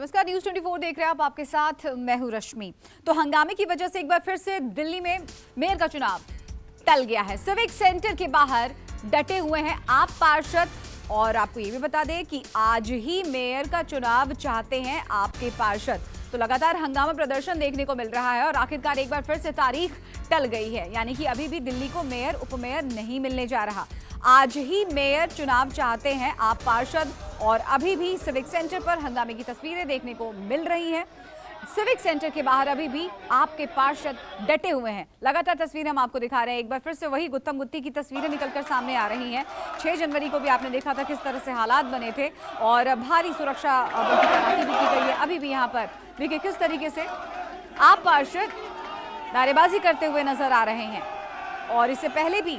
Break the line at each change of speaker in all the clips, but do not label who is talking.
नमस्कार, न्यूज़ 24 देख रहे हैं आप। आपके साथ मैं हूं रश्मि। तो हंगामे की वजह से एक बार फिर से दिल्ली में मेयर का चुनाव टल गया है। सिविक सेंटर के बाहर डटे हुए हैं आप पार्षद। और आपको ये भी बता दें कि आज ही मेयर का चुनाव चाहते हैं आपके पार्षद। तो लगातार हंगामा प्रदर्शन देखने को मिल रहा है और आखिरकार एक बार फिर से तारीख टल गई है, यानी कि अभी भी दिल्ली को मेयर उपमेयर नहीं मिलने जा रहा। आज ही मेयर चुनाव चाहते हैं आप पार्षद और अभी भी सिविक सेंटर पर हंगामे की तस्वीरें देखने को मिल रही हैं। सिविक सेंटर के बाहर अभी भी आपके पार्षद डटे हुए हैं। लगातार तस्वीरें हम आपको दिखा रहे हैं। एक बार फिर से वही गुत्थम गुत्ती की तस्वीरें निकलकर सामने आ रही हैं। 6 जनवरी को भी आपने देखा था किस तरह से हालात बने थे और भारी सुरक्षा बल की तैनाती भी की गई है। अभी भी यहाँ पर देखिए किस तरीके से आप पार्षद नारेबाजी करते हुए नजर आ रहे हैं। और इससे पहले भी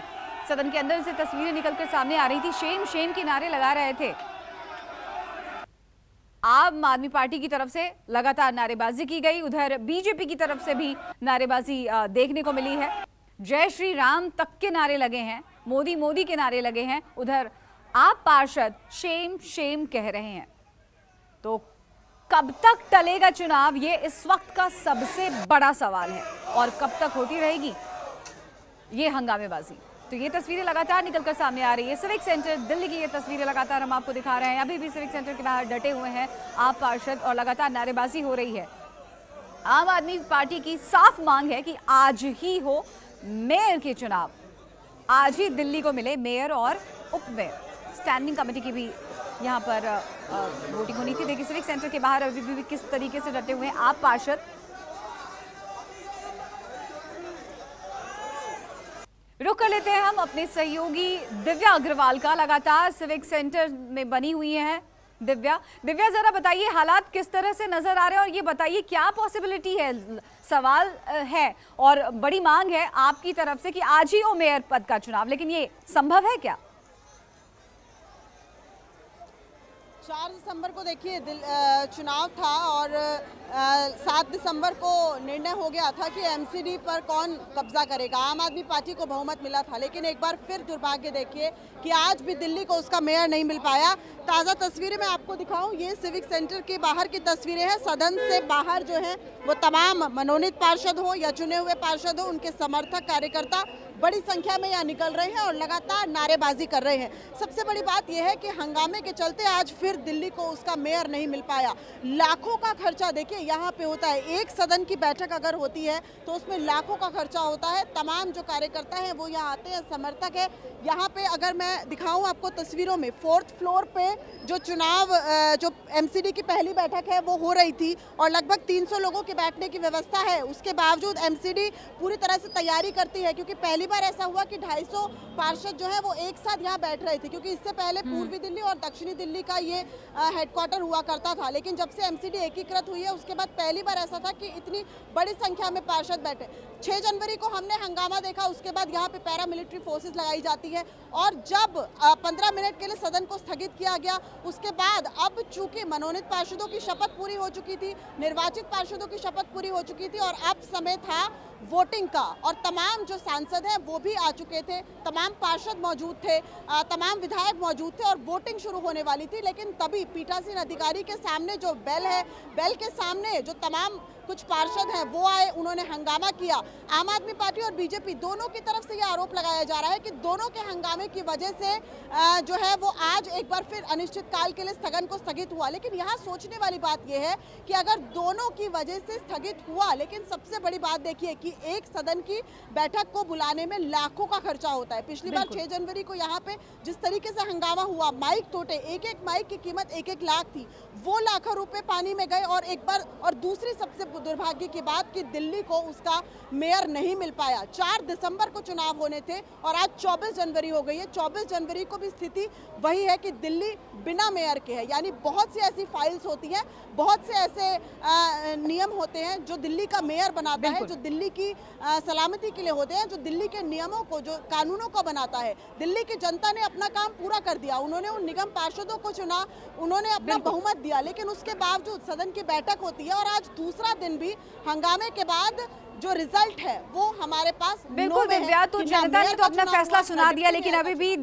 सदन के अंदर से तस्वीरें निकलकर सामने आ रही थी। शेम शेम के नारे लगा रहे थे। आम आदमी पार्टी की तरफ से लगातार नारेबाजी की गई, उधर बीजेपी की तरफ से भी नारेबाजी देखने को मिली है। जय श्री राम तक के नारे लगे हैं, मोदी मोदी के नारे लगे हैं। उधर आप पार्षद शेम शेम कह रहे हैं। तो कब तक टलेगा चुनाव, ये इस वक्त का सबसे बड़ा सवाल है और कब तक होती रहेगी ये हंगामेबाजी। तो ये तस्वीरें लगातार निकलकर सामने आ रही है। सिविक सेंटर दिल्ली की ये तस्वीरें लगातार हम आपको दिखा रहे हैं। अभी भी सिविक सेंटर के बाहर डटे हुए हैं आप पार्षद और लगातार नारेबाजी हो रही है। आम आदमी पार्टी की साफ मांग है कि आज ही हो मेयर के चुनाव, आज ही दिल्ली को मिले मेयर और उप मेयर। स्टैंडिंग कमेटी की भी यहाँ पर वोटिंग होनी थी। देखिए सिविक सेंटर के बाहर अभी भी किस तरीके से डटे हुए हैं आप पार्षद। रुक कर लेते हैं हम अपने सहयोगी दिव्या अग्रवाल का। लगातार सिविक सेंटर में बनी हुई है दिव्या। जरा बताइए हालात किस तरह से नजर आ रहे हैं और ये बताइए क्या पॉसिबिलिटी है। सवाल है और बड़ी मांग है आपकी तरफ से कि आज ही हो मेयर पद का चुनाव, लेकिन ये संभव है क्या?
4 दिसंबर को देखिए चुनाव था और 7 दिसंबर को निर्णय हो गया था कि एमसीडी पर कौन कब्जा करेगा। आम आदमी पार्टी को बहुमत मिला था, लेकिन एक बार फिर दुर्भाग्य देखिए कि आज भी दिल्ली को उसका मेयर नहीं मिल पाया। ताज़ा तस्वीरें मैं आपको दिखाऊं, ये सिविक सेंटर के बाहर की तस्वीरें हैं। सदन से बाहर जो है वो तमाम मनोनीत पार्षद हो या चुने हुए पार्षद हो, उनके समर्थक कार्यकर्ता बड़ी संख्या में यहाँ निकल रहे हैं और लगातार नारेबाजी कर रहे हैं। सबसे बड़ी बात यह है कि हंगामे के चलते आज फिर दिल्ली को उसका मेयर नहीं मिल पाया। लाखों का खर्चा देखिए यहाँ पे होता है। एक सदन की बैठक अगर होती है तो उसमें लाखों का खर्चा होता है। तमाम जो कार्यकर्ता हैं वो यहाँ आते हैं, समर्थक है। यहाँ पे अगर मैं दिखाऊं आपको तस्वीरों में, 4th फ्लोर पे जो चुनाव जो एमसीडी की पहली बैठक है वो हो रही थी और लगभग 300 लोगों के बैठने की व्यवस्था है। उसके बावजूद एमसीडी पूरी तरह से तैयारी करती है, क्योंकि पहली बार ऐसा हुआ कि 250 पार्षद जो है वो एक साथ यहाँ बैठ रहे थे, क्योंकि इससे पहले पूर्वी दिल्ली और दक्षिणी दिल्ली का ये हेडक्वार्टर हुआ करता था। लेकिन जब से एमसीडी एकीकृत हुई है उसके बाद पहली बार ऐसा था कि इतनी बड़ी संख्या में पार्षद बैठे। 6 जनवरी को हमने हंगामा देखा, उसके बाद यहाँ पे पैरामिलिट्री फोर्सेस लगाई जाती है और जब 15 मिनट के लिए सदन को स्थगित किया गया उसके बाद अब चूंकि मनोनीत पार्षदों की शपथ पूरी हो चुकी थी, निर्वाचित पार्षदों की शपथ पूरी हो चुकी थी और अब समय था वोटिंग का और तमाम जो सांसद हैं वो भी आ चुके थे, तमाम पार्षद मौजूद थे, तमाम विधायक मौजूद थे और वोटिंग शुरू होने वाली थी। लेकिन तभी पीठासीन अधिकारी के सामने जो बेल है, बेल के सामने जो तमाम कुछ पार्षद हैं वो आए, उन्होंने हंगामा किया। आम आदमी पार्टी और बीजेपी दोनों की तरफ से ये आरोप लगाया जा रहा है कि दोनों के हंगामे की वजह से जो है वो आज एक बार फिर अनिश्चित काल के लिए स्थगन को स्थगित हुआ। लेकिन यहाँ सोचने वाली बात यह है कि अगर दोनों की वजह से स्थगित हुआ, लेकिन सबसे बड़ी बात देखिए कि एक सदन की बैठक को बुलाने में लाखों का खर्चा होता है। पिछली बार 6 जनवरी को यहाँ पे जिस तरीके से हंगामा हुआ, माइक टूटे, एक माइक की कीमत 1-1 लाख थी, वो लाखों रुपए पानी में गए। और एक बार और दूसरी सबसे दुर्भाग्य की बात कि दिल्ली को उसका मेयर नहीं मिल पाया। 4 दिसंबर को चुनाव होने थे और आज 24 जनवरी हो गई है। 24 जनवरी को भी स्थिति वही है कि दिल्ली बिना मेयर के है। यानी बहुत सी ऐसी फाइल्स होती हैं, बहुत से ऐसे नियम होते हैं जो दिल्ली का मेयर बनाता है, जो दिल्ली की सलामती के लिए होते हैं, जो दिल्ली के नियमों को, जो कानूनों को बनाता है। दिल्ली की जनता ने अपना काम पूरा कर दिया, उन्होंने उन निगम पार्षदों को चुना, उन्होंने अपना बहुमत दिया, लेकिन उसके बावजूद सदन की बैठक होती है और आज दूसरा दिन भी हंगामे के बाद जो रिजल्ट है वो हमारे पास
बिल्कुल दिव्या। तो जनता ने तो अपना फैसला सुना दिया, लेकिन अभी भी